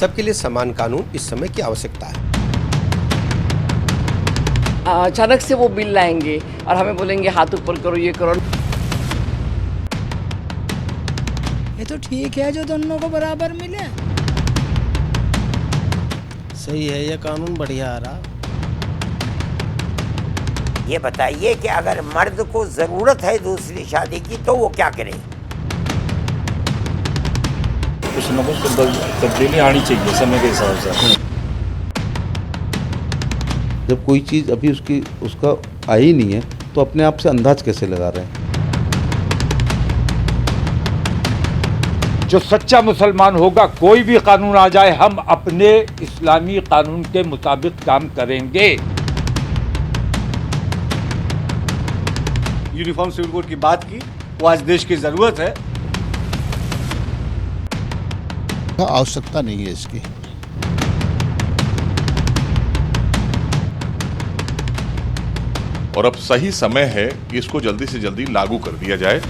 सबके लिए समान कानून इस समय की आवश्यकता है। अचानक से वो बिल लाएंगे और हमें बोलेंगे हाथ ऊपर करो, ये करो। ये तो ठीक है जो दोनों को बराबर मिले। सही है, ये कानून बढ़िया आ रहा। ये बताइए कि अगर मर्द को जरूरत है दूसरी शादी की तो वो क्या करे? कुछ न कुछ तब्दीली आनी चाहिए समय के हिसाब से। जब कोई चीज़ अभी उसका आई नहीं है तो अपने आप से अंदाज कैसे लगा रहे हैं? जो सच्चा मुसलमान होगा, कोई भी कानून आ जाए, हम अपने इस्लामी कानून के मुताबिक काम करेंगे। यूनिफॉर्म सिविल कोड की बात की, वो आज देश की जरूरत है। आवश्यकता नहीं है इसकी। और अब सही समय है कि इसको जल्दी से जल्दी लागू कर दिया जाए।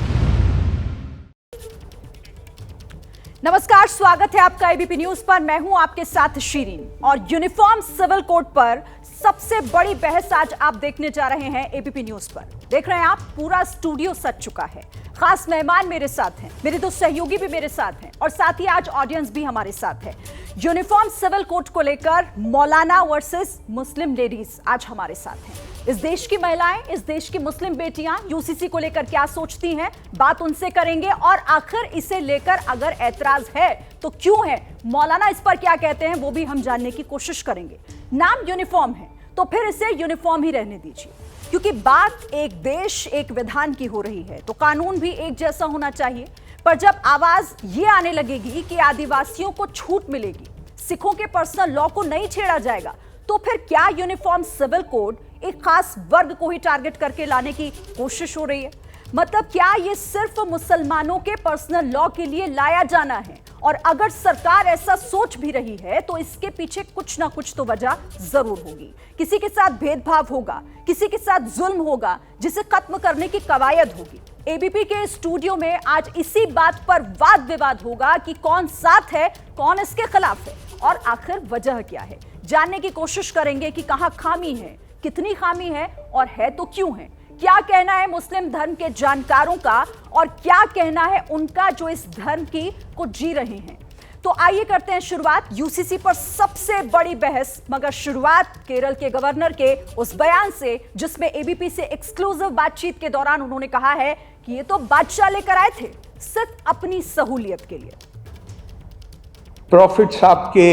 नमस्कार, स्वागत है आपका एबीपी न्यूज पर। मैं हूं आपके साथ शीरीन और यूनिफॉर्म सिविल कोड पर सबसे बड़ी बहस आज आप देखने जा रहे हैं एबीपी न्यूज पर। देख रहे हैं आप, पूरा स्टूडियो सज चुका है। खास मेहमान मेरे साथ हैं, मेरे दो सहयोगी भी मेरे साथ हैं और साथ ही आज ऑडियंस भी हमारे साथ है। यूनिफॉर्म सिविल कोड को लेकर मौलाना वर्सेस मुस्लिम लेडीज आज हमारे साथ हैं। इस देश की महिलाएं, इस देश की मुस्लिम बेटियां यूसीसी को लेकर क्या सोचती हैं, बात उनसे करेंगे। और आखिर इसे लेकर अगर ऐतराज है तो क्यों है, मौलाना इस पर क्या कहते हैं, वो भी हम जानने की कोशिश करेंगे। नाम यूनिफॉर्म है तो फिर इसे यूनिफॉर्म ही रहने दीजिए, क्योंकि बात एक देश एक विधान की हो रही है तो कानून भी एक जैसा होना चाहिए। पर जब आवाज ये आने लगेगी कि आदिवासियों को छूट मिलेगी, सिखों के पर्सनल लॉ को नहीं छेड़ा जाएगा, तो फिर क्या यूनिफॉर्म सिविल कोड एक खास वर्ग को ही टारगेट करके लाने की कोशिश हो रही है? मतलब क्या ये सिर्फ मुसलमानों के पर्सनल लॉ के लिए लाया जाना है? और अगर सरकार ऐसा सोच भी रही है तो इसके पीछे कुछ ना कुछ तो वजह जरूर होगी। किसी के साथ भेदभाव होगा, किसी के साथ जुल्म होगा, जिसे खत्म करने की कवायद होगी। एबीपी के स्टूडियो में आज इसी बात पर वाद विवाद होगा कि कौन साथ है, कौन इसके खिलाफ है और आखिर वजह क्या है। जानने की कोशिश करेंगे कि कहां खामी है, कितनी खामी है और है तो क्यों है। क्या कहना है मुस्लिम धर्म के जानकारों का और क्या कहना है उनका जो इस धर्म की को जी रहे हैं। तो आइए करते हैं शुरुआत यूसीसी पर सबसे बड़ी बहस, मगर शुरुआत केरल के गवर्नर के उस बयान से जिसमें एबीपी से एक्सक्लूसिव बातचीत के दौरान उन्होंने कहा है कि ये तो बादशाह लेकर आए थे सिर्फ अपनी सहूलियत के लिए। प्रॉफिट साहब के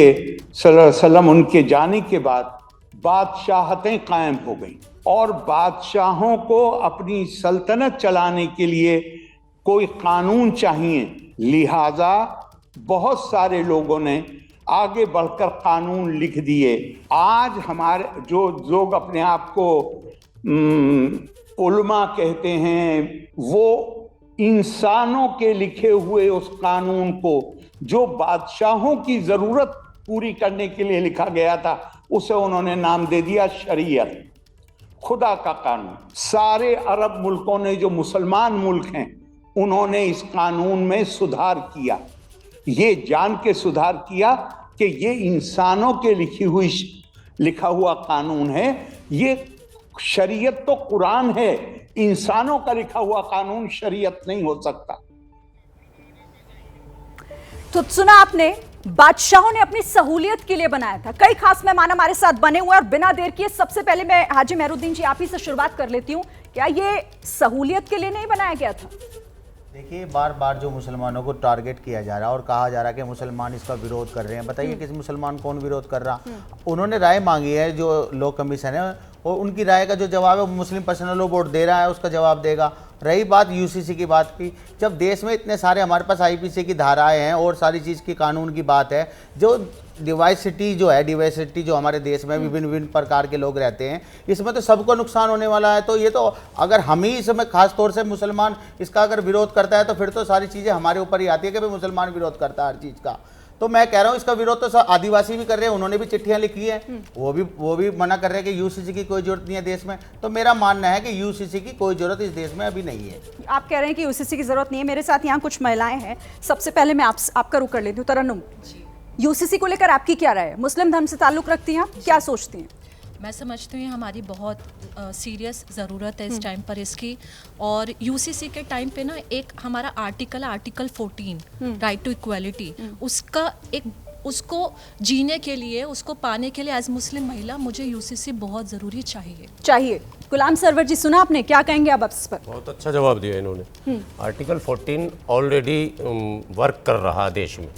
सल्लल्लाहु अलैहि वसल्लम उनके जाने के बाद बादशाहतें कायम हो गई और बादशाहों को अपनी सल्तनत चलाने के लिए कोई कानून चाहिए। लिहाजा बहुत सारे लोगों ने आगे बढ़कर कानून लिख दिए। आज हमारे जो लोग अपने आप को उलमा कहते हैं, वो इंसानों के लिखे हुए उस कानून को जो बादशाहों की जरूरत पूरी करने के लिए लिखा गया था, उसे उन्होंने नाम दे दिया शरीयत, खुदा का कानून। सारे अरब मुल्कों ने, जो मुसलमान मुल्क हैं, उन्होंने इस कानून में सुधार किया। ये जान के सुधार किया कि ये इंसानों के लिखा हुआ कानून है। ये शरीयत तो कुरान है, इंसानों का लिखा हुआ कानून शरीयत नहीं हो सकता। तो सुना आपने, बादशाहों ने अपनी सहूलियत के लिए बनाया था। कई खास मेहमान हमारे साथ बने हुए और बिना देर किए सबसे पहले मैं हाजी मेहरुद्दीन जी आप ही से शुरुआत कर लेती हूँ। क्या ये सहूलियत के लिए नहीं बनाया गया था? देखिए, बार बार जो मुसलमानों को टारगेट किया जा रहा है और कहा जा रहा है कि मुसलमान इसका विरोध कर रहे हैं। बताइए किसी मुसलमान कौन विरोध कर रहा? उन्होंने राय मांगी है, जो लॉ कमीशन है, और उनकी राय का जो जवाब है मुस्लिम पर्सनल लॉ बोर्ड दे रहा है, उसका जवाब देगा। रही बात यूसीसी की बात की, जब देश में इतने सारे हमारे पास आईपीसी की धाराएं हैं और सारी चीज़ की कानून की बात है, जो डिवाइसिटी जो हमारे देश में विभिन्न विभिन्न प्रकार के लोग रहते हैं, इसमें तो सबको नुकसान होने वाला है। तो ये तो अगर हम ही इसमें खास तौर से मुसलमान इसका अगर विरोध करता है तो फिर तो सारी चीज़ें हमारे ऊपर ही आती है कि भाई मुसलमान विरोध करता है हर चीज़ का। तो मैं कह रहा हूँ इसका विरोध तो आदिवासी भी कर रहे हैं, उन्होंने भी चिट्ठियां लिखी हैं, वो भी मना कर रहे हैं कि यूसीसी की कोई जरूरत नहीं है देश में। तो मेरा मानना है कि यूसीसी की कोई जरूरत इस देश में अभी नहीं है। आप कह रहे हैं कि यूसीसी की जरूरत नहीं है। मेरे साथ यहाँ कुछ महिलाएं हैं, सबसे पहले मैं आपका रुख कर लेती हूँ। तरन्नुम, यूसीसी को लेकर आपकी क्या राय है? मुस्लिम धर्म से ताल्लुक रखती हैं आप, क्या सोचती हैं? मैं समझती हूँ हमारी बहुत सीरियस ज़रूरत है इस टाइम पर इसकी। और यूसीसी के टाइम पे ना एक हमारा आर्टिकल 14 राइट टू इक्वालिटी, उसका एक उसको जीने के लिए, उसको पाने के लिए एज मुस्लिम महिला मुझे यूसीसी बहुत ज़रूरी चाहिए। गुलाम सरवर जी, सुना आपने, क्या कहेंगे आप इस पर? बहुत अच्छा जवाब दिया इन्होंने। आर्टिकल 14 ऑलरेडी वर्क कर रहा है देश में।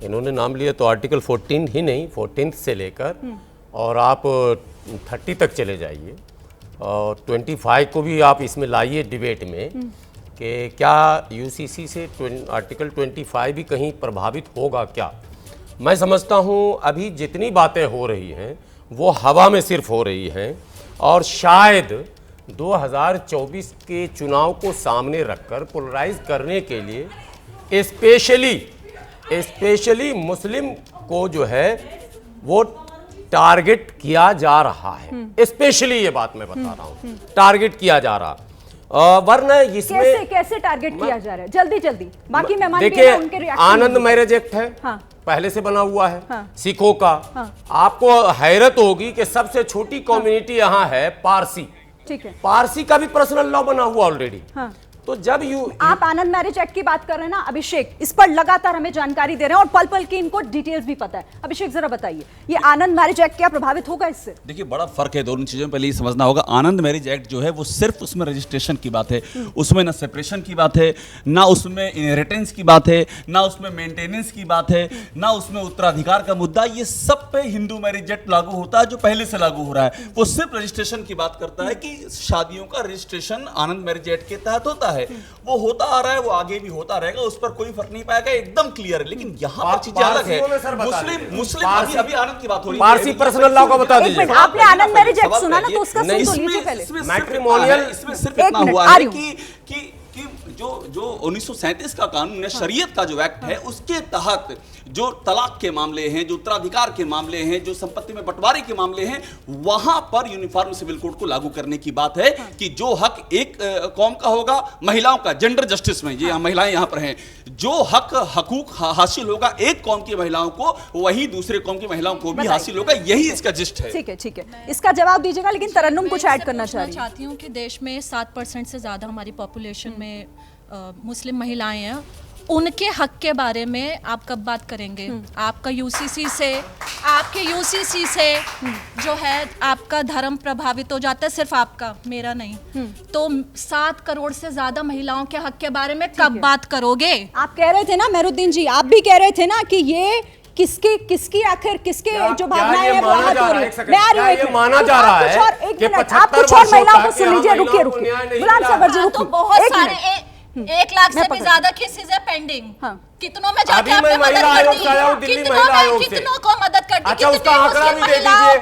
इन्होंने नाम लिया तो आर्टिकल 14 ही नहीं, 14 से लेकर और आप 30 तक चले जाइए और 25 को भी आप इसमें लाइए डिबेट में कि क्या यूसीसी से आर्टिकल 25 भी कहीं प्रभावित होगा क्या। मैं समझता हूँ अभी जितनी बातें हो रही हैं वो हवा में सिर्फ हो रही हैं और शायद 2024 के चुनाव को सामने रखकर पोलराइज करने के लिए स्पेशली मुस्लिम को जो है वो टारगेट किया जा रहा है। स्पेशली ये बात मैं बता रहा हूँ, टारगेट किया जा रहा, वरना इसमें कैसे टारगेट किया जा रहा है? जल्दी बाकी मेहमान देखिए, आनंद मैरिज एक्ट है, पहले से बना हुआ है, सिखों का। आपको हैरत होगी कि सबसे छोटी कम्युनिटी यहाँ है पारसी। ठीक है, पारसी का भी पर्सनल लॉ बना हुआ ऑलरेडी। तो जब आप आनंद मैरिज एक्ट की बात कर रहे हैं ना अभिषेक, इस पर लगातार हमें जानकारी दे रहे हैं और पल पल की इनको डिटेल्स भी पता है। अभिषेक जरा बताइए, ये आनंद मैरिज एक्ट क्या प्रभावित होगा इससे? देखिए, बड़ा फर्क है दोनों चीजों में। पहले ये समझना होगा, आनंद मैरिज एक्ट जो है वो सिर्फ उसमें रजिस्ट्रेशन की बात है, उसमें ना सेपरेशन की बात है, ना उसमें इनहेरिटेंस की बात है, ना उसमें मेंटेनेंस की बात है, ना उसमें उत्तराधिकार का मुद्दा। ये सब पे हिंदू मैरिज एक्ट लागू होता है जो पहले से लागू हो रहा है। वो सिर्फ रजिस्ट्रेशन की बात करता है कि शादियों का रजिस्ट्रेशन आनंद मैरिज एक्ट के तहत होता है। वो होता आ रहा है, वो आगे भी होता रहेगा, उस पर कोई फर्क नहीं पाएगा, एकदम क्लियर है। लेकिन यहाँ पर चीजें अलग है। मुस्लिम अभी आनंद की बात हो रही है, पारसी पर्सनल लॉ का बता दीजिए। आपने आनंद मैरिज एक्ट सुना ना, तो उसका सुन तो लीजिए पहले। मैट्रिमोनियल इसमें सिर्फ इतना हुआ है कि जो 1937 का कानून है, शरीयत का जो एक्ट है, उसके तहत जो तलाक के मामले हैं, जो उत्तराधिकार के मामले हैं, जो संपत्ति में बंटवारे के मामले हैं, वहां पर यूनिफॉर्म सिविल कोड को लागू करने की बात है कि जो हक एक कौम का होगा, महिलाओं का जेंडर जस्टिस में, ये महिलाएं यहां पर हैं, जो हकूक हासिल होगा एक कौम की महिलाओं को, वही दूसरे कौम की महिलाओं को भी हासिल होगा। यही इसका जिस्ट है। ठीक है, इसका जवाब दीजिएगा। लेकिन तरन्नुम कुछ ऐड करना चाहती हूँ कि देश में 7% से ज्यादा हमारी पॉपुलेशन में मुस्लिम महिलाएं हैं। उनके हक के बारे में आप कब बात करेंगे? आपके यूसीसी से जो है आपका धर्म प्रभावित हो जाता है, सिर्फ आपका, मेरा नहीं। तो 7 करोड़ से ज्यादा महिलाओं के हक के बारे में कब बात करोगे? आप कह रहे थे ना मेहरुद्दीन जी, आप भी कह रहे थे ना कि ये किसकी आखिर किसके जो भावनाएं हैं वो आहत हो रही है। मैं आ रही हूँ, ये माना जा रहा है कि 75 और महिलाओं को सुन लीजिए। रुकिए गुलाम सरवर जी, तो बहुत सारे 1 लाख से भी ज्यादा केसेस है पेंडिंग। कितनों में जाके आपने मदद कर दी, कितनों को मदद कर दी, अच्छा उसका आंकड़ा भी दे दीजिए,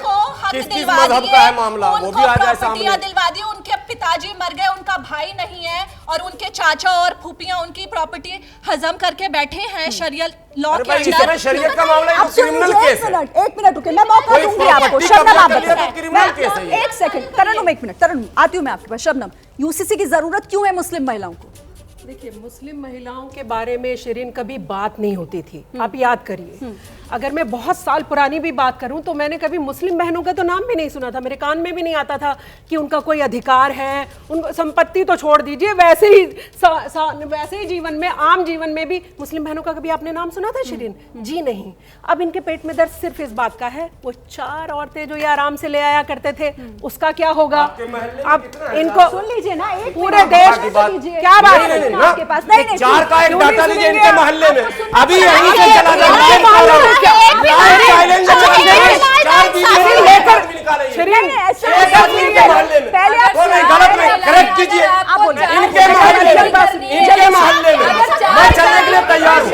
किस मजहब का है मामला, वो भी आ जाए सामने। दिलवा दी, उनके पिताजी मर गए, उनका भाई नहीं है और उनके चाचा और फूफियां उनकी प्रॉपर्टी हजम करके बैठे हैं शरियत लॉ के अंदर। शरीयत का मामला है, क्रिमिनल केस है। एक मिनट रुकिए, मैं मौका दूंगी आपको। शबनम आप बताइए, एक सेकंड। तरन्नुम एक मिनट, तरन्नुम आती हूँ मैं आपके पास। शबनम, यूसीसी की जरूरत क्यों है मुस्लिम महिलाओं को? देखिए, मुस्लिम महिलाओं के बारे में शिरीन कभी बात नहीं होती थी। आप याद करिए, अगर मैं बहुत साल पुरानी भी बात करूं तो मैंने कभी मुस्लिम बहनों का तो नाम भी नहीं सुना था, मेरे कान में भी नहीं आता था कि उनका कोई अधिकार है। उनको संपत्ति तो छोड़ दीजिए, वैसे ही जीवन में, आम जीवन में भी मुस्लिम बहनों का कभी आपने नाम सुना था शिरीन? जी नहीं। अब इनके पेट में दर्द सिर्फ इस बात का है, वो 4 औरतें जो ये आराम से ले आया करते थे, उसका क्या होगा? अब इनको सुन लीजिए ना, एक पूरे देश क्या बात है आपके पास? नहीं, 4 का एक डाटा लीजिए इनके मोहल्ले में, अभी यहीं से चला जाए। गलत नहीं, करेक्ट कीजिए। इनके मोहल्ले में मैं चलने के लिए तैयार हूँ,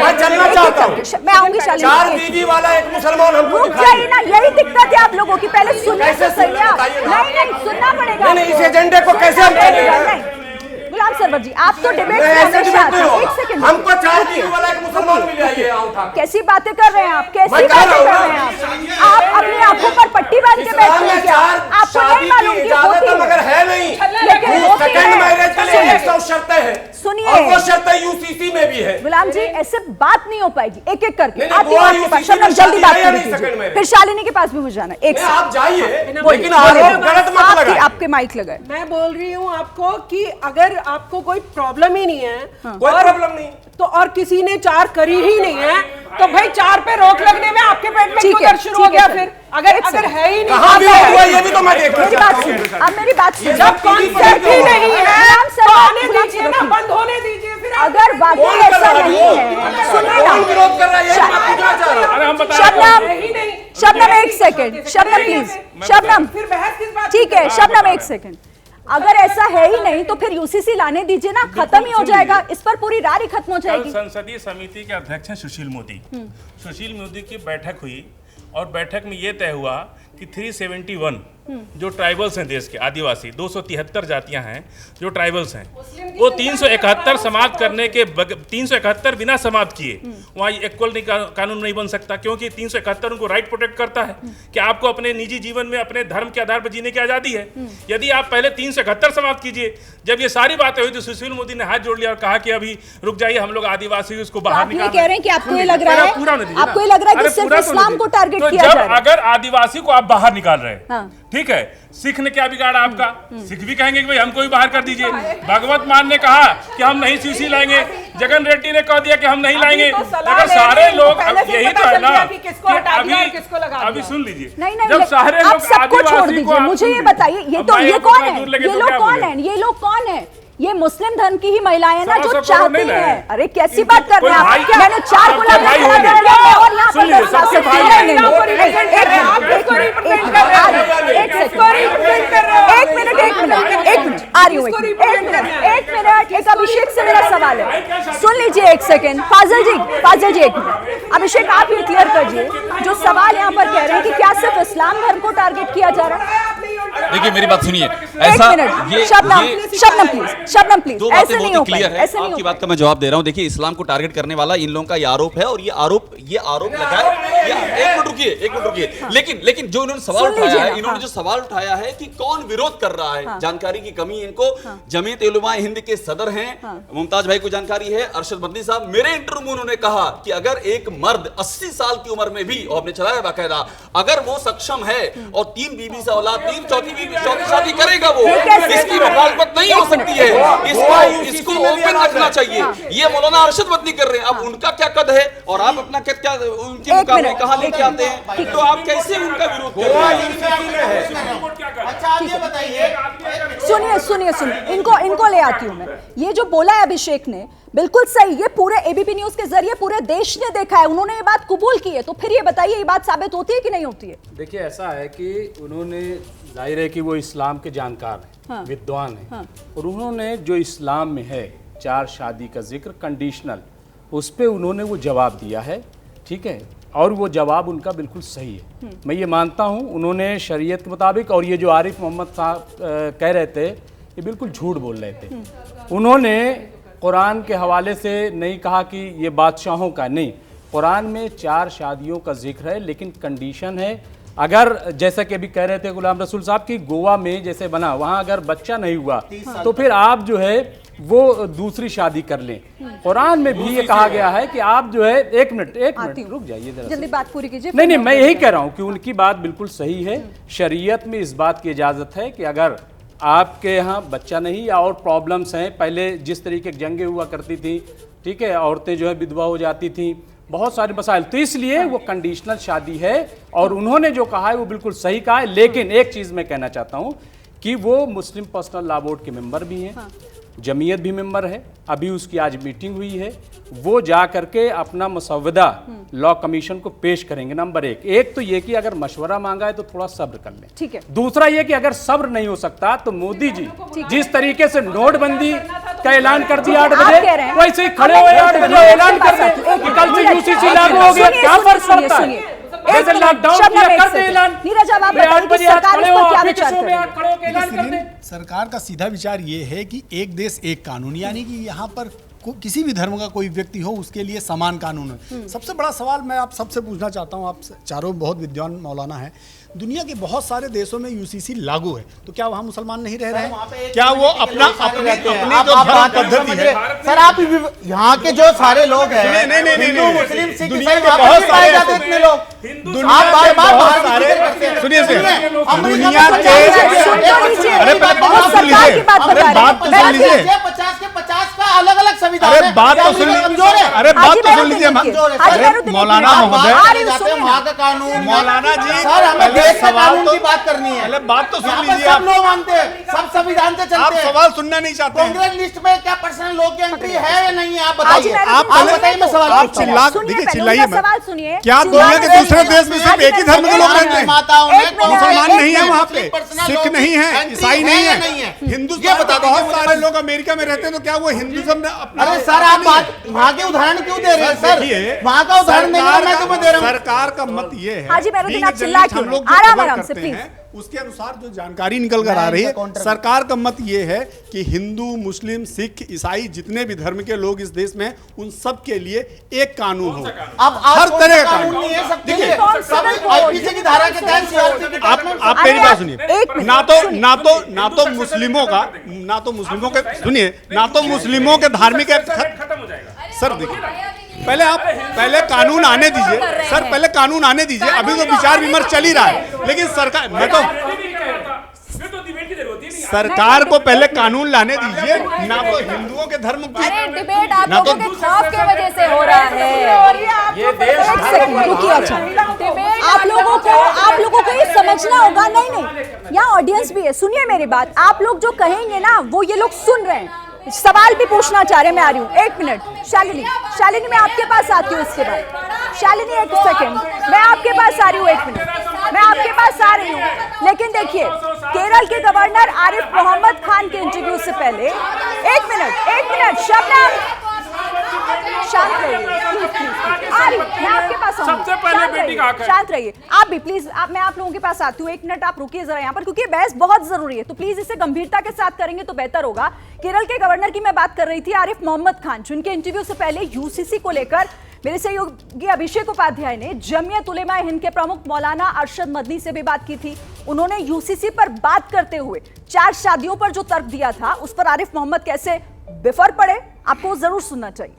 मैं चलना चाहता हूँ। मैं आऊंगी। 4 बीवी वाला एक मुसलमान हमको दिखाइए ना, यही दिक्कत है आप लोगों की। पहले सुनिए तो सही है। नहीं, सुनना पड़ेगा। नहीं, इस एजेंडे को कैसे हम चलेंगे? गुलाम सरवर जी, आप तो डिबेट में हमेशा आते हैं। एक सेकंड, हमको 4 बीवी वाला एक मुसलमान मिल जाइए। कैसी बातें कर रहे हैं आप? कैसी बातें कर रहे हैं आप? अपनी आंखों पर पट्टी बांध के बैठे हैं क्या? आपको नहीं मालूम कि होती मगर है नहीं, लेकिन सेकंड मैरिज के लिए 100 शर्तें हैं। सुनिए, और वो शर्तें यूसीसी में भी है। गुलाम जी, ऐसे बात नहीं हो पाएगी, एक एक करके नहीं, आती हूँ आपके पास। शबनम जल्दी बात कीजिए, फिर शालिनी के पास भी मुझे जाना है। एक आप जाइए, लेकिन आपके माइक लगाए। मैं बोल रही हूँ आपको कि अगर आपको कोई प्रॉब्लम ही नहीं है, कोई प्रॉब्लम नहीं तो, और किसी ने 4 करी ही नहीं है, तो भाई 4 पे रोक लगने में आपके पेट में क्यों दर्द शुरू हो गया? फिर अगर है ही नहीं, कहाँ विरोध हुआ ये भी तो मैं देख मेरी बात सुनिए, अब मेरी बात सुनिए। जब कॉन्सेप्ट ही नहीं है तो आने दीजिए ना, बंद होने दीजिए। फिर अगर वाकई ऐसा नहीं है, सुनिए ना, विरोध कर रहा है, यही मैं पूछना चाह रहा हूं। शबनम एक सेकंड, शबनम प्लीज, शबनम फिर बहस किस बात? ठीक है शबनम एक सेकंड, अगर ऐसा है ही नहीं तो फिर यूसीसी लाने दीजिए ना, खत्म ही हो जाएगा, इस पर पूरी रारी खत्म हो जाएगी। संसदीय समिति के अध्यक्ष हैं सुशील मोदी। सुशील मोदी की बैठक हुई और बैठक में ये तय हुआ कि 371 जो ट्राइबल्स हैं देश के, आदिवासी 273 जातियां हैं जो ट्राइबल्स हैं, वो 371 समाप्त करने के 371 बिना समाप्त किए वहाँ इक्वल कानून नहीं बन सकता, क्योंकि 371 उनको राइट प्रोटेक्ट करता है कि आपको अपने निजी जीवन में अपने धर्म के आधार पर जीने की आज़ादी है। यदि आप पहले 371 समाप्त कीजिए। जब ये सारी बातें हुई तो सुशील मोदी ने हाथ जोड़ लिया और कहा कि अभी रुक जाइए, हम लोग आदिवासी उसको बाहर निकाल कह रहे हैं कि आपको ये लग रहा है, आपको ये लग रहा है कि सिर्फ इस्लाम को टारगेट किया जा रहा है। अगर आदिवासी को आप बाहर निकाल रहे हैं, ठीक है, सिख ने क्या बिगाड़ा आपका? सिख भी कहेंगे कि भाई हमको ही बाहर कर दीजिए। भगवत मान ने कहा कि हम नहीं सीसी लाएंगे, जगन रेड्डी ने कह दिया कि हम नहीं लाएंगे। अगर सारे लोग, यही तो है ना कि अभी सुन लीजिए, जब सारे लोग सबको छोड़ दीजिए, मुझे ये बताइए, ये कौन है? ये लोग कौन है? ये लोग कौन है? ये मुस्लिम धर्म की ही महिलाएं ना जो चाहती हैं। अरे कैसी बात कर रहे हैं आप? मैंने 4 गुलाब और यहाँ एक अभिषेक से मेरा सवाल है, सुन लीजिए एक सेकंड। फाजिल जी एक मिनट। अभिषेक आप ये क्लियर करिए, जो सवाल यहाँ पर कह रहे हैं कि क्या सिर्फ इस्लाम धर्म को टारगेट किया जा रहा है? देखिए मेरी बात सुनिए, ऐसा शबनम प्लीज, दो बातें बहुत ही क्लियर है। आपकी बात का मैं जवाब दे रहा हूं। देखिए इस्लाम को टारगेट करने वाला इन लोगों का ये आरोप है, और ये आरोप लगाए। एक मिनट रुकिए, लेकिन जो इन्होंने सवाल उठाया है, इन्होंने जो सवाल उठाया है कि कौन विरोध कर रहा है, जानकारी की कमी इनको। जमीयत उलमा हिंद के सदर हैं, मुमताज भाई को जानकारी है, अरशद बदनी साहब, मेरे इंटरव्यू में उन्होंने कहा कि अगर एक मर्द 80 साल की उम्र में भी, और आपने चलाया बाकायदा, अगर वो सक्षम है और 3 बीवी से औलाद, 3 चौथी बीवी चौथी शादी करेगा, वो इसकी मुखालफत नहीं हो सकती है। इसको ओपन रखना चाहिए। ये मौलाना अरशद बदनी कर रहे हैं, अब उनका क्या कद है और आप अपना कद क्या उनके मुकाबले कहां लेके आते हैं, तो आप कैसे उनका विरोध कर रहे हैं? सुनिए, इनको ले आती हूं मैं। ये जो बोला है अभिषेक ने बिल्कुल सही, ये पूरे एबीपी न्यूज के जरिए पूरे देश ने देखा है, उन्होंने ये बात कबूल की है। तो फिर ये बताइए, ये बात साबित होती है कि नहीं होती है? देखिए ऐसा है कि उन्होंने, जाहिर है कि वो इस्लाम के जानकार हैं, विद्वान हैं, और उन्होंने जो इस्लाम में है 4 शादी का जिक्र कंडीशनल, उस पर उन्होंने वो जवाब दिया है, ठीक है, और वो जवाब उनका बिल्कुल सही है। मैं ये मानता हूँ उन्होंने शरीयत के मुताबिक, और ये जो आरिफ मोहम्मद साहब कह रहे थे ये बिल्कुल झूठ बोल रहे थे। उन्होंने कुरान के हवाले से नहीं कहा कि ये बादशाहों का, नहीं, कुरान में 4 शादियों का जिक्र है, लेकिन कंडीशन है, अगर जैसा कि अभी कह रहे थे गुलाम रसूल साहब की गोवा में जैसे बना, वहाँ अगर बच्चा नहीं हुआ तो फिर आप जो है वो दूसरी शादी कर लें। कुरान में भी ये कहा गया है कि आप जो है, एक मिनट रुक जाइए जरा, जल्दी बात पूरी कीजिए। नहीं, मैं यही कह रहा हूँ कि उनकी बात बिल्कुल सही है। शरीयत में इस बात की इजाज़त है कि अगर आपके यहाँ बच्चा नहीं या और प्रॉब्लम्स हैं, पहले जिस तरीके की जंगें हुआ करती थी, ठीक है, औरतें जो है विधवा हो जाती थी, बहुत सारे मसाइल, तो इसलिए वो कंडीशनल शादी है, और उन्होंने जो कहा है वो बिल्कुल सही कहा है। लेकिन एक चीज़ मैं कहना चाहता हूँ कि वो मुस्लिम पर्सनल लॉ बोर्ड के मेंबर भी हैं, जमीयत भी मेंबर है, अभी उसकी आज मीटिंग हुई है, वो जा करके अपना मसवदा लॉ कमीशन को पेश करेंगे। नंबर एक तो ये कि अगर मशवरा मांगा है तो थोड़ा सब्र कर लें, ठीक है। दूसरा ये कि अगर सब्र नहीं हो सकता तो मोदी जी जिस तरीके से नोटबंदी का ऐलान कर दिया 8 बजे, वैसे ही खड़े हुए 8 बजे ऐलान कर दें कि कल से यूसीसी लागू हो गया, क्या फर्क पड़ता है? जैसे लॉकडाउन किया करते ऐलान, सरकार का सीधा विचार ये है कि एक देश एक कानून, यानी कि यहाँ पर किसी भी धर्म का कोई व्यक्ति हो उसके लिए समान कानून है। सबसे बड़ा सवाल मैं आप सबसे पूछना चाहता हूँ, आप चारों बहुत विद्वान मौलाना हैं, दुनिया के बहुत सारे देशों में यूसीसी लागू है, तो क्या वहाँ मुसलमान नहीं रह रहे हैं? क्या वो अपनी जो धर्म पद्धति है? सर आप यहाँ के जो सारे लोग हैं, हिंदू मुस्लिम सिख ईसाई, बहुत पाए जाते इतने लोग, आप बार-बार बहुत सारे, सुनिए दुनिया के, अरे बात सुन लीजिए, बात तो सुन लीजिए, 50 के 50 का अलग-अलग संविधान है। अरे बात तो सुन लीजिए, अरे बात तो सुन लीजिए, मौलाना महोदय, वहाँ का कानून, मौलाना जी, सर हमें देश का कानून की बात करनी है। पहले बात तो सुन लीजिए, सब लोग मानते हैं, सब संविधान से चलते हैं। आप सवाल सुनना नहीं चाहते। कांग्रेस लिस्ट में क्या पर्सनल लॉ की एंट्री है या नहीं है? आप बताइए। आप बताइए, मैं सवाल आप चिल्ला, देखिए चिल्लाइए मत। सवाल सुनिए। क्या दुनिया के दूसरे देश में सिर्फ एक ही धर्म के लोग रहते हैं? मुसलमान नहीं है वहाँ पे, सिख नहीं है, ईसाई नहीं है, हिंदुस्तान में बहुत सारे लोग अमेरिका में रहते हैं, तो क्या वो हिंदुज्म में अपना? अरे सर आप वहाँ के उदाहरण क्यों दे रहे हैं? सर वहाँ का उदाहरण नहीं, मैं तुम्हें दे रहा हूँ। सरकार का मत ये है, हाजी मेहरुद्दीन आप चिल्ला क्यों? आराम से प्लीज। उसके अनुसार जो जानकारी निकल कर आ रही है, सरकार का मत ये है कि हिंदू मुस्लिम सिख ईसाई जितने भी धर्म के लोग इस देश में, उन सब के लिए एक कानून हो, हर तरह का कानून। देखिए आप मेरी बात सुनिए, ना तो मुस्लिमों के सुनिए, ना तो मुस्लिमों के धार्मिक सर देखिए, पहले कानून आने दीजिए सर, पहले कानून आने दीजिए, अभी तो विचार विमर्श चल ही रहा है, लेकिन सरकार सरकार को पहले कानून लाने दीजिए, ना तो हिंदुओं के धर्म की। अरे डिबेट आप लोगों के खौफ के वजह से हो रहा है। ये देश अच्छा, आप लोगों को ये समझना होगा। नहीं यहाँ ऑडियंस भी है, सुनिए मेरी बात। आप लोग जो कहेंगे ना वो ये लोग सुन रहे हैं, सवाल भी पूछना चाह रहे हैं। मैं आ रही हूँ, एक मिनट। शालिनी मैं आपके पास आती हूँ इसके बाद। शालिनी एक सेकंड, मैं आपके पास आ रही हूँ, एक मिनट मैं आपके पास आ रही हूँ। लेकिन देखिए, केरल के गवर्नर आरिफ मोहम्मद खान के इंटरव्यू से पहले, एक मिनट शबनम शांत रहिए, मैं आपके पास सबसे पहले बेटी का हक है। शांत रहिए आप भी प्लीज। मैं आप लोगों के पास आती हूँ, एक मिनट आप रुकिए जरा यहाँ पर, क्योंकि बहस बहुत जरूरी है, तो प्लीज इसे गंभीरता के साथ करेंगे तो बेहतर होगा। केरल के गवर्नर की मैं बात कर रही थी, आरिफ मोहम्मद खान, जिनके इंटरव्यू से पहले यूसीसी को लेकर मेरे सहयोगी अभिषेक उपाध्याय ने जमीयत उलेमा हिंद के प्रमुख मौलाना अरशद मदनी से भी बात की थी। उन्होंने यूसीसी पर बात करते हुए 4 शादियों पर जो तर्क दिया था, उस पर आरिफ मोहम्मद कैसे बिफर पड़े, आपको जरूर सुनना चाहिए।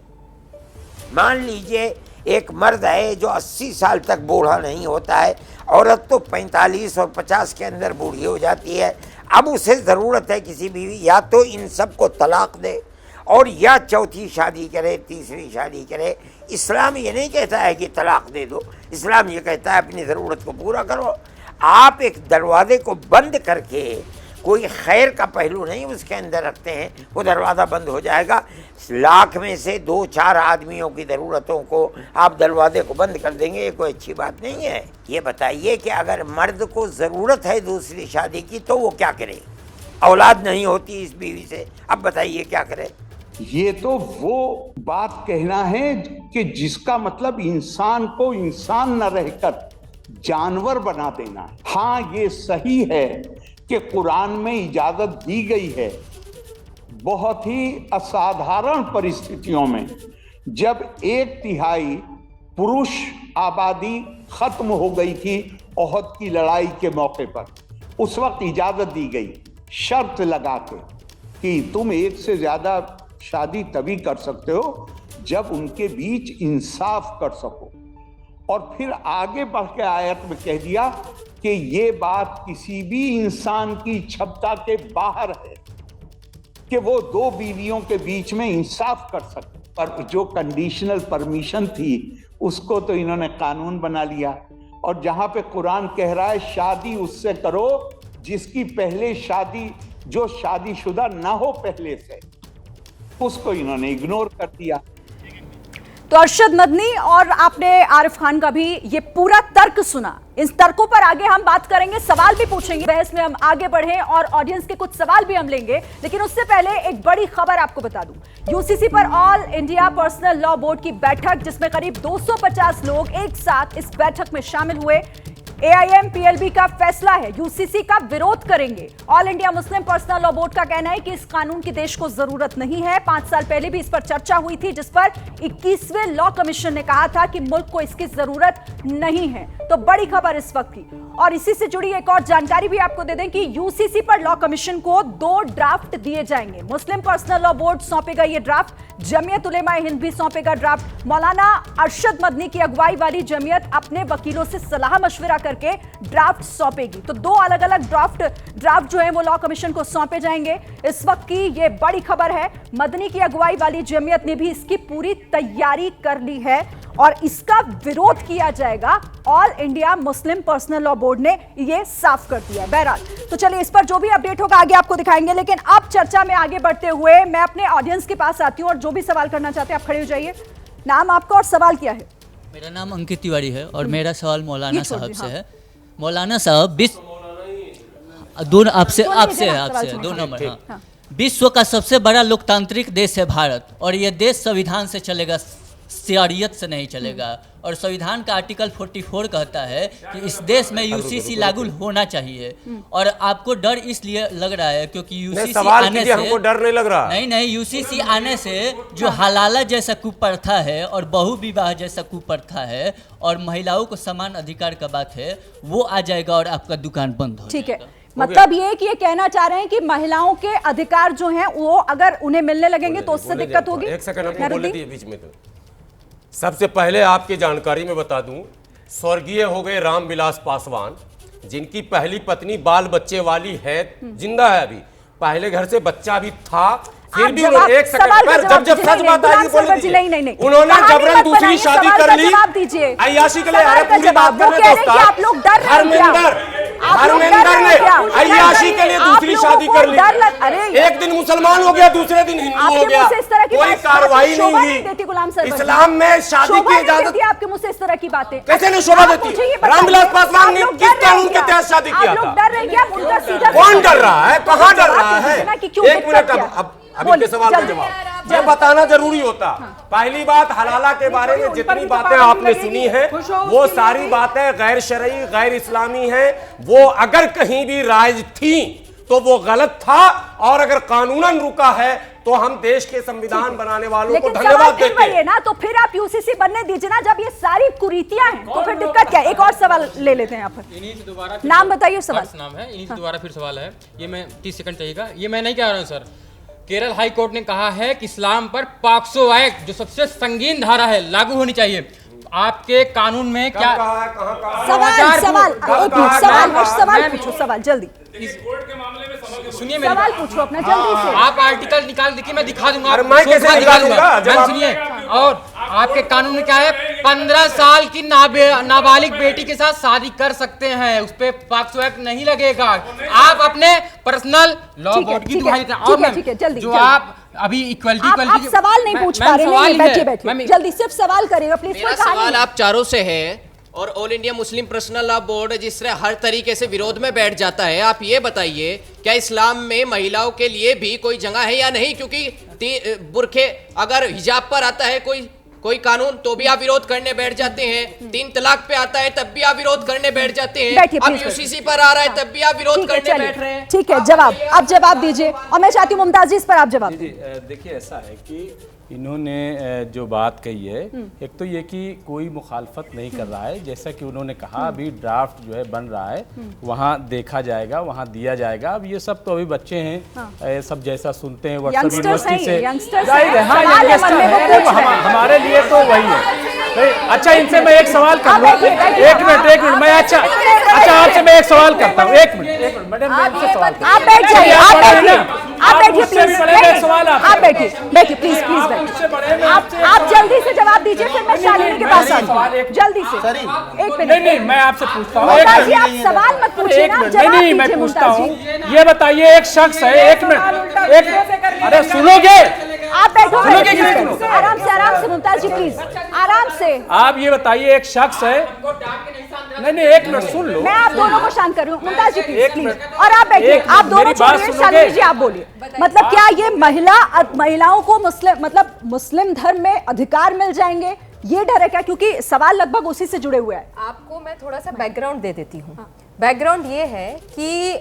मान लीजिए एक मर्द है जो 80 साल तक बूढ़ा नहीं होता है, औरत तो 45 और 50 के अंदर बूढ़ी हो जाती है। अब उसे ज़रूरत है किसी बीवी, या तो इन सब को तलाक दे और या चौथी शादी करे, तीसरी शादी करे। इस्लाम ये नहीं कहता है कि तलाक दे दो, इस्लाम ये कहता है अपनी ज़रूरत को पूरा करो। आप एक दरवाजे को बंद करके कोई खैर का पहलू नहीं उसके अंदर रखते हैं, वो दरवाज़ा बंद हो जाएगा। लाख में से 2-4 आदमियों की ज़रूरतों को आप दरवाजे को बंद कर देंगे, ये कोई अच्छी बात नहीं है। ये बताइए कि अगर मर्द को ज़रूरत है दूसरी शादी की तो वो क्या करे? औलाद नहीं होती इस बीवी से, अब बताइए क्या करे? ये तो वो बात कहना है कि जिसका मतलब इंसान को इंसान न रहकर जानवर बना देना। हाँ, ये सही है कि कुरान में इजाजत दी गई है बहुत ही असाधारण परिस्थितियों में, जब 1/3 पुरुष आबादी खत्म हो गई थी ओहद की लड़ाई के मौके पर, उस वक्त इजाजत दी गई शर्त लगा के कि तुम 1 से ज्यादा शादी तभी कर सकते हो जब उनके बीच इंसाफ कर सको। और फिर आगे बढ़ के आयत में कह दिया कि ये बात किसी भी इंसान की क्षमता के बाहर है कि वो 2 बीवियों के बीच में इंसाफ कर सके। पर जो कंडीशनल परमिशन थी उसको तो इन्होंने कानून बना लिया। और जहां पे कुरान कह रहा है शादी उससे करो जिसकी पहले शादी, जो शादीशुदा ना हो पहले से, उसको इन्होंने इग्नोर कर दिया। तो अरशद मदनी और आपने आरिफ खान का भी ये पूरा तर्क सुना। इन तर्कों पर आगे हम बात करेंगे, सवाल भी पूछेंगे, बहस में हम आगे बढ़े और ऑडियंस के कुछ सवाल भी हम लेंगे। लेकिन उससे पहले एक बड़ी खबर आपको बता दूं, यूसीसी पर all India personal law board की बैठक, जिसमें करीब 250 लोग एक साथ इस बैठक में शामिल हुए। एआईएम पीएलबी का फैसला है, यूसीसी का विरोध करेंगे। All India Muslim personal law board का कहना है कि इस कानून की देश को जरूरत नहीं है। 5 साल पहले भी इस पर चर्चा हुई थी, जिस पर 21वें लॉ कमीशन ने कहा था कि मुल्क को इसकी जरूरत नहीं है। तो बड़ी खबर इस वक्त की, और इसी से जुड़ी एक और जानकारी भी आपको दे दें कि यूसीसी पर लॉ कमीशन को 2 ड्राफ्ट दिए जाएंगे। मुस्लिम पर्सनल लॉ बोर्ड सौंपेगा ये ड्राफ्ट, जमीयत उलेमा हिंद भी सौंपेगा ड्राफ्ट। मौलाना अरशद मदनी की अगुवाई वाली जमीयत अपने वकीलों से सलाह मशविरा करके ड्राफ्ट सौंपेगी। तो 2 अलग अलग ड्राफ्ट जो है वो लॉ कमीशन को सौंपे जाएंगे। इस वक्त की ये बड़ी खबर है, मदनी की अगुवाई वाली जमीयत ने भी इसकी पूरी तैयारी कर ली है और इसका विरोध किया जाएगा। All India Muslim personal law board ने ये साफ कर दिया। बहरहाल तो चलिए, इस पर जो भी अपडेट होगा आगे आपको दिखाएंगे। लेकिन अब चर्चा में आगे बढ़ते हुए मैं अपने ऑडियंस के पास आती हूँ, और जो भी सवाल करना चाहते हैं आप खड़े हो जाइए। नाम आपका और सवाल क्या है? मेरा नाम अंकित तिवारी है और मेरा सवाल मौलाना साहब से है। मौलाना साहब, आपसे 2 नंबर। हाँ। विश्व का सबसे बड़ा लोकतांत्रिक देश है भारत, और यह देश संविधान से चलेगा, शरियत से नहीं चलेगा। और संविधान का आर्टिकल 44 कहता है कि इस देश में यूसीसी लागू होना चाहिए। और आपको डर इसलिए लग रहा है क्योंकि यूसीसी आने से हमको डर नहीं लग रहा। नहीं, यूसीसी आने से जो हलाला जैसा कुप्रथा है और बहु विवाह जैसा कुप्रथा है और महिलाओं को समान अधिकार का बात है, वो आ जाएगा और आपका दुकान बंद हो। ठीक है, मतलब ये कि ये कहना चाह रहे हैं कि महिलाओं के अधिकार जो हैं वो अगर उन्हें मिलने लगेंगे तो उससे दिक्कत होगी। एक सेकंड आपको बोले दिए बीच में। तो सबसे पहले आपकी जानकारी में बता दूं, स्वर्गीय हो गए रामविलास पासवान, जिनकी पहली पत्नी बाल बच्चे वाली है, जिंदा है अभी, पहले घर से बच्चा भी था, फिर भी उन्होंने एक सेकंड पर जब सच बात आई नहीं, उन्होंने जबरन दूसरी शादी कर ली अय्याशी के लिए। अरे पूरी बात कर रहे दोस्त, हरमिंदर ने अय्याशी के लिए दूसरी शादी कर ली। एक दिन मुसलमान हो गया, दूसरे दिन हिंदू हो गया, कोई कार्रवाई नहीं हुई। इस्लाम में शादी की इजाजत आपके मुझसे इस तरह की बातें कैसे नहीं शोभा देती? रामविलास पासवान ने किस कानून के तहत शादी किया था? कौन डर रहा है, कहां डर रहा है? एक मिनट, अब अभी के सवाल का जवाब ये बताना जरूरी होता। पहली बात, हलाला के बारे में जितनी बातें आपने सुनी है वो सारी बातें गैर शरई, गैर इस्लामी हैं। वो अगर कहीं भी राज थी तो वो गलत था, और अगर कानूनन रुका है तो हम देश के संविधान बनाने वालों को धन्यवाद देते हैं ना। तो फिर आप यूसीसी बनने दीजिए ना, जब ये सारी कुरीतियां हैं तो फिर दिक्कत क्या है? एक और सवाल ले लेते हैं यहाँ पर। नाम बताइए। सवाल नाम है, इन्हीं से दोबारा फिर सवाल है। ये मैं 30 सेकंड चाहिएगा। ये मैं नहीं कह रहा हूँ सर, केरल हाई कोर्ट ने कहा है कि इस्लाम पर पॉक्सो एक्ट जो सबसे संगीन धारा है लागू होनी चाहिए। आपके कानून में क्या कहा है? कहां कहा? सवाल पूछो, सवाल जल्दी। सुनिए मेरी सवाल पूछो अपना जल्दी से। आप आर्टिकल निकाल देखिए, मैं दिखा दूंगा। मैं कैसे निकालूंगा? सुनिए, और आपके कानून में क्या है, 15 साल की नाबालिग बेटी के साथ शादी कर सकते हैं, उस पर पॉक्सो एक्ट नहीं लगेगा। आप अपने पर्सनल लॉ बोर्ड की दुहाई देते हैं। और जो आप अभी इक्वलिटी आप सवाल नहीं पूछ पा रहे, बैठिए जल्दी, सिर्फ सवाल करिएगा प्लीज। मेरा सवाल आप चारों से है, और all India Muslim personal law board जिससे हर तरीके से विरोध में बैठ जाता है, आप ये बताइए क्या इस्लाम में महिलाओं के लिए भी कोई जगह है या नहीं? क्योंकि बुरखे अगर हिजाब पर आता है कोई कानून तो भी आप विरोध करने बैठ जाते हैं, 3 तलाक पे आता है तब भी आप विरोध करने बैठ जाते हैं, अब यूसीसी पर आ रहा है तब भी आप विरोध करने बैठ रहे हैं। ठीक है, जवाब आप जवाब दीजिए, और मैं चाहती हूँ मुमताज जी इस पर आप जवाब दीजिए। देखिए, ऐसा है कि इन्होंने जो बात कही है, एक तो ये कि कोई मुखालफत नहीं कर रहा है, जैसा कि उन्होंने कहा अभी ड्राफ्ट जो है बन रहा है, वहाँ देखा जाएगा, वहाँ दिया जाएगा। अब ये सब तो अभी बच्चे हैं, सब जैसा सुनते हैं व्हाट्सएप यूनिवर्सिटी से जाहिर है। हाँ, हमारे लिए तो वही है। अच्छा, इनसे मैं एक सवाल करूँगा, एक मिनट मैं अच्छा आपसे मैं एक सवाल करता हूँ, एक मिनट मैडम, मैं इनसे सवाल करता हूँ। आप बैठिए प्लीज, आप जल्दी से जवाब दीजिए, फिर मैं शालिनी के पास आऊंगी जल्दी से। एक मिनट, नहीं मैं आपसे पूछता हूँ, आप सवाल मत पूछिए ना, नहीं मैं पूछता हूँ, ये बताइए, एक शख्स है, एक मिनट, अरे सुनोगे? आप बैठो, आराम से मुमताज जी प्लीज, आराम से। आप ये बताइए, एक शख्स है, नहीं एक मिनट सुन लो, मैं आप दोनों को शांत कर रही हूँ, मुमताज जी प्लीज, और आप बैठिए, आप दोनों छोड़िए, शालिनी जी आप बोलिए। मतलब क्या ये महिलाओं को मुस्लिम धर्म में अधिकार मिल जाएंगे? ये डर है क्या? क्योंकि सवाल लगभग उसी से जुड़े हुए हैं। आपको मैं थोड़ा सा बैकग्राउंड दे देती हूँ। बैकग्राउंड ये है कि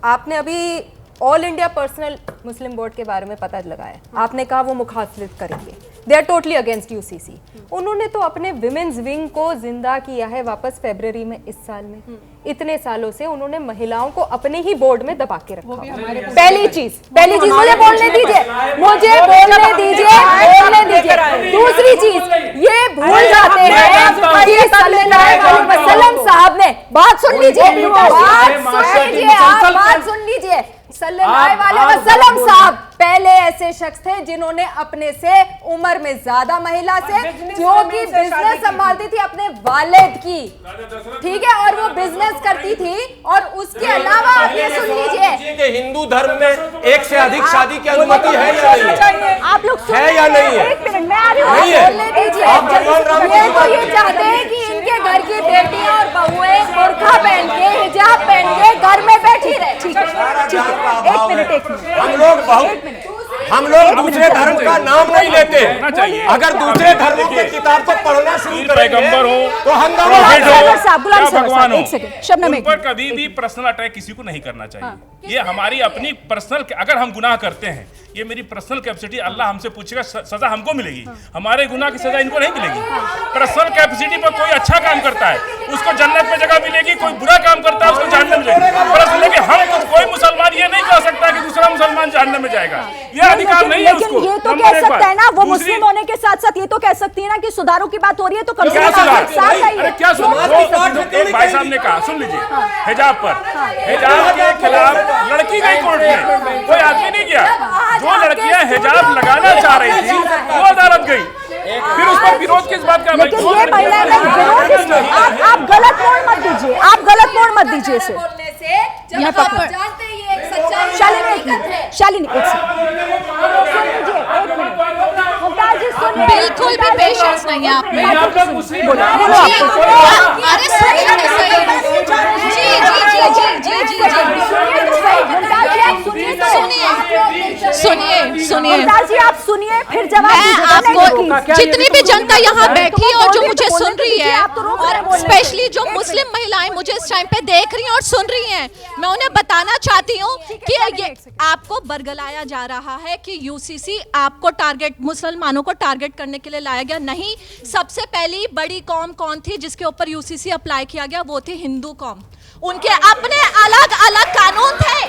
आपने अभी ऑल इंडिया पर्सनल मुस्लिम बोर्ड के बारे में पता लगाया, आपने कहा वो मुखालिफत करेंगे, they are totally against UCC. उन्होंने तो अपने विमेंस विंग को जिंदा किया है वापस फरवरी में इस साल में। इतने सालों से उन्होंने महिलाओं को अपने ही बोर्ड में दबा के रखा। पहली चीज मुझे बोलने दीजिए, दूसरी चीज ये भूल जाते हैं कि सल्लल्लाहु अलैहि वसल्लम साहब ने, बात सुन लीजिए, बात सुन लीजिए, सल्लल्लाहु अलैहि वसल्लम साहब पहले ऐसे शख्स थे जिन्होंने अपने से उम्र में ज्यादा महिला से, जो कि बिजनेस संभालती थी अपने वालिद की, ठीक है, और वो बिजनेस करती थी। और उसके अलावा आप ये सुन लीजिए, हिंदू धर्म में एक से अधिक शादी की अनुमति है या नहीं है? आप लोग है या नहीं है? एक मिनट, मैं आ रही हूँ, बोलने दीजिए। ये तो ये चाहते हैं कि इनके घर की बेटियां और बहुएं बुर्का पहन के, हिजाब पहन के घर में बैठी रहे। ठीक है, एक मिनट, हम लोग दूसरे धर्म का नाम नहीं लेते। अगर दूसरे धर्मों की किताब को पढ़ना शुरू पैगंबर हो तो हंगामा भगवान हो, उन पर कभी भी पर्सनल अटैक किसी को नहीं करना चाहिए। ये हमारी अपनी पर्सनल, अगर हम गुनाह करते हैं, ये मेरी पर्सनल कैपेसिटी, अल्लाह हमसे पूछेगा, सजा हमको मिलेगी, हमारे गुनाह की सजा इनको नहीं मिलेगी। पर्सनल कैपेसिटी पर कोई अच्छा काम करता है उसको जन्नत में जगह मिलेगी, कोई बुरा काम करता है उसको जहन्नम मिलेगी। पर्सनल, लेकिन हम कोई मुसलमान ये नहीं कह सकता कि दूसरा मुसलमान जहन्नम में जाएगा, ये अधिकार नहीं है उसको। ये तो कह सकता है ना, वो मुस्लिम होने के साथ साथ ये तो कह सकती है ना कि सुधारों की बात हो रही है तो कम से कम क्या सुधार? भाई साहब ने कहा, सुन लीजिए, हिजाब पर, हिजाब के खिलाफ लड़की गई कोर्ट में, कोई आदमी नहीं गया। जो लड़कियां हिजाब लगाना चाह रही थी वो अदालत गई, फिर उस पर विरोध किस बात का? लेकिन ये महिलाएं आप गलत मोड़ मत दीजिए, आप गलत मोड़ मत दीजिए इसे। शालिनी बिल्कुल भी पेशेंस नहीं है आप में। सुनिए, आप सुनिए फिर जवाब दीजिए। आपको जितनी भी जनता यहाँ बैठी है और जो मुझे सुन रही है, और स्पेशली जो मुस्लिम महिलाएं मुझे इस टाइम पे देख रही हैं और सुन रही हैं, मैं उन्हें बताना चाहती हूँ कि ये आपको बरगलाया जा रहा है कि यूसीसी आपको टारगेट, मुसलमानों को टारगेट करने के लिए लाया गया। नहीं, सबसे पहली बड़ी कौम कौन थी जिसके ऊपर यूसीसी अप्लाई किया गया? वो थी हिंदू कौम। उनके अपने अलग अलग कानून थे।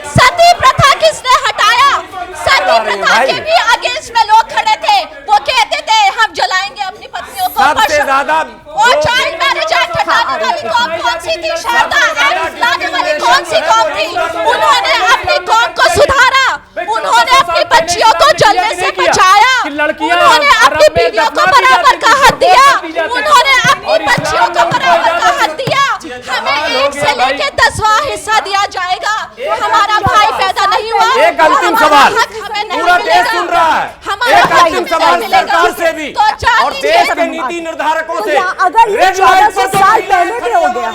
सती प्रथा किसने हटाया? सती प्रथा के भी अगेंस्ट में लोग खड़े थे, वो कहते थे हम जलाएंगे अपनी पत्नियों को। सबसे ज्यादा और चाइल्ड मैरिज एक्ट हटाने वाली कौम कौन सी थी? शारदा एक्ट लाने वाली कौन सी कौम थी? उन्होंने अपनी कौम को सुधारा, उन्होंने अपनी बच्चियों को जलने से बचाया, उन्होंने अपनी बीवियों को बराबर का हक दिया, उन्होंने अपनी बच्चियों को बराबर का हक दिया। हमें 1 से लेके 10वां हिस्सा दिया जाएगा। हमारा भाई पैदा नहीं हुआ, एक अंतिम सवाल हमें पूरा देश सुन रहा है, एक अंतिम सवाल सरकार से भी और देश के नीति निर्धारकों से। अगर ये 1400 साल पहले भी हो गया,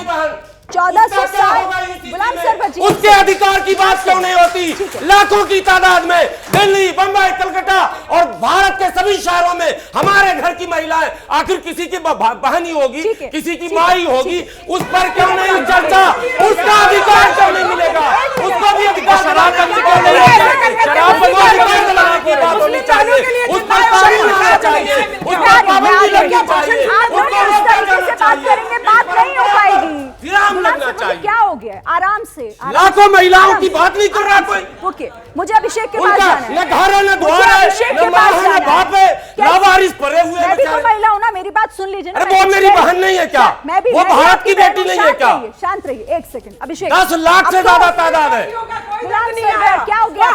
1400 साल, गुलाम सरबजी, उसके अधिकार की बात क्यों नहीं होती? लाखों की तादाद में दिल्ली, बंबई, कलकत्ता और भारत के सभी शहरों में हमारे घर की महिलाएं, आखिर किसी की बहन ही होगी, किसी की माँ ही होगी, उस पर क्यों नहीं चर्चा? उसका अधिकार क्यों नहीं मिलेगा? उसको भी अधिकार शराबबंदी क्यों नहीं होगी? शराबबंदी दिलाने की बात होनी चाहिए, उस पर कानून होना चाहिए, उस पर पाबंदी लगनी चाहिए, बात नहीं हो पाएगी। क्या हो गया? आराम से, लाखों महिलाओं की बात नहीं कर रहा कोई। ओके, मुझे अभिषेक के पास जाना है। न घर है, न द्वार है, न माँ है, न बाप है, लावारिस पड़े हुए हैं। मैं भी तो महिला हूँ ना, मेरी बात सुन लीजिए ना। अरे वो मेरी बहन नहीं है क्या? मैं भी, वो भारत की बेटी नहीं है क्या? शांत रहिए 1 सेकंड। अभिषेक, 10 लाख से ज्यादा तादाद है। क्या हो गया?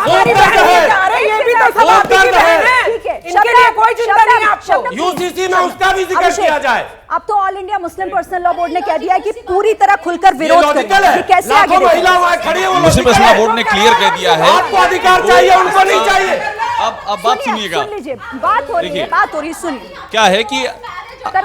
यूसीसी में उसका भी जिक्र किया जाए। अब तो all India Muslim personal law board ने कह दिया है कि पूरी तरह खुलकर विरोध करें। कैसे आगे महिला वहां खड़ी है, मुस्लिम पर्सनल बोर्ड ने क्लियर कह दिया है आपको अधिकार चाहिए, उनको नहीं चाहिए। अब बात सुनिएगा, सुन लीजिए, बात हो रही है, सुनिए। क्या है कि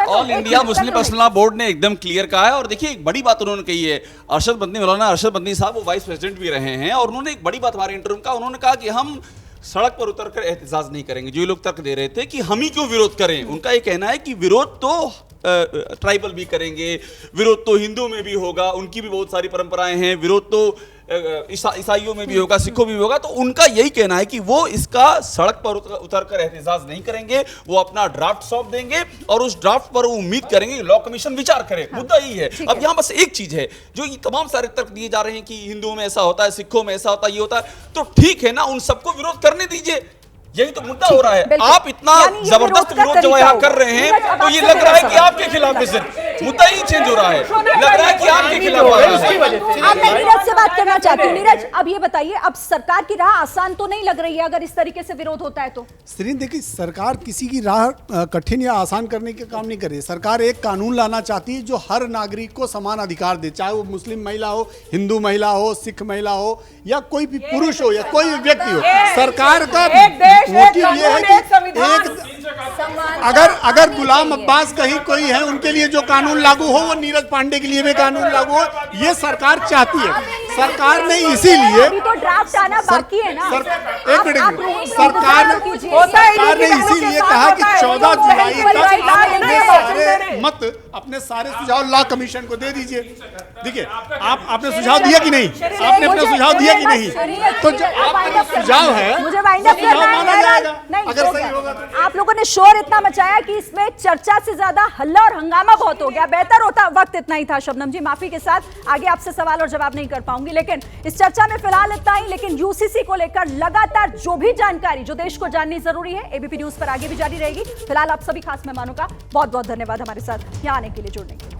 all India Muslim personal law board ने एकदम क्लियर कहा है। और देखिए एक बड़ी बात उन्होंने कही है, अरशद बंदी, मौलाना अरशद बंदी साहब, वो वाइस प्रेसिडेंट भी रहे हैं, और उन्होंने एक बड़ी बात हमारे इंटरव्यू का, उन्होंने कहा कि हम सड़क पर उतरकर एहतजाज नहीं करेंगे। जो ये लोग तर्क दे रहे थे कि हम ही क्यों विरोध करें, उनका ये कहना है कि विरोध तो ट्राइबल भी करेंगे, विरोध तो हिंदू में भी होगा, उनकी भी बहुत सारी परंपराएं हैं, विरोध तो ईसाइयों में भी होगा, सिखों में भी होगा। तो उनका यही कहना है कि वो इसका सड़क पर उतरकर एहतजाज नहीं करेंगे, वो अपना ड्राफ्ट सौंप देंगे और उस ड्राफ्ट पर वो उम्मीद करेंगे कि लॉ कमीशन विचार करे। मुद्दा यही है। अब यहाँ बस एक चीज है, जो ये तमाम सारे तर्क दिए जा रहे हैं कि हिंदुओं में ऐसा होता है, सिखों में ऐसा होता है, ये होता है, तो ठीक है ना, उन सबको विरोध करने दीजिए। यही तो मुद्दा हो रहा है। आप इतना जबरदस्त विरोध जो यहाँ कर रहे हैं, तो ये लग रहा है कि आपके खिलाफ है। सिर्फ मुद्दा ही चेंज हो रहा है, लग रहा है कि आपके खिलाफ आ रहा है। अब मैं नीरज से बात करना चाहती हूँ। नीरज, अब ये बताइए, अब सरकार की राह आसान तो नहीं लग रही है अगर इस तरीके से विरोध होता है तो? श्रीन, देखिए, सरकार किसी की राह कठिन या आसान करने के काम नहीं कर रही। सरकार एक कानून लाना चाहती है जो हर नागरिक को समान अधिकार दे, चाहे वो मुस्लिम महिला हो, हिंदू महिला हो, सिख महिला हो, या कोई भी पुरुष हो, या कोई भी व्यक्ति हो। सरकार का मोटिव ये है कि अगर गुलाम अब्बास कहीं कोई है, उनके लिए जो कानून लागू हो वो नीरज पांडे के लिए भी कानून लागू हो, ये सरकार चाहती है। सरकार ने इसीलिए तो ड्राफ्ट आना बाकी है ना। एक मिनट, सरकार ने इसीलिए कहा कि 14 जुलाई तक अपने सारे सुझाव लॉ कमीशन को दे दीजिए। देखिए, आपने सुझाव दिया कि नहीं? आपने अपना सुझाव दिया कि नहीं? तो जो आपका सुझाव है, मुझे वाइंड अप करना है। अगर सही होगा तो। आप लोगों ने शोर इतना मचाया कि इसमें चर्चा से ज्यादा हल्ला और हंगामा बहुत हो गया। बेहतर होता वक्त इतना ही था। शबनम जी, माफी के साथ आगे आपसे सवाल और जवाब नहीं कर पाऊंगी, लेकिन इस चर्चा में फिलहाल इतना ही। लेकिन यूसीसी को लेकर लगातार जो भी जानकारी जो देश को जाननी जरूरी है, एबीपी न्यूज पर आगे भी जारी रहेगी। फिलहाल आप सभी खास मेहमानों का बहुत बहुत धन्यवाद हमारे साथ यहाँ आने के लिए, जुड़ने के लिए।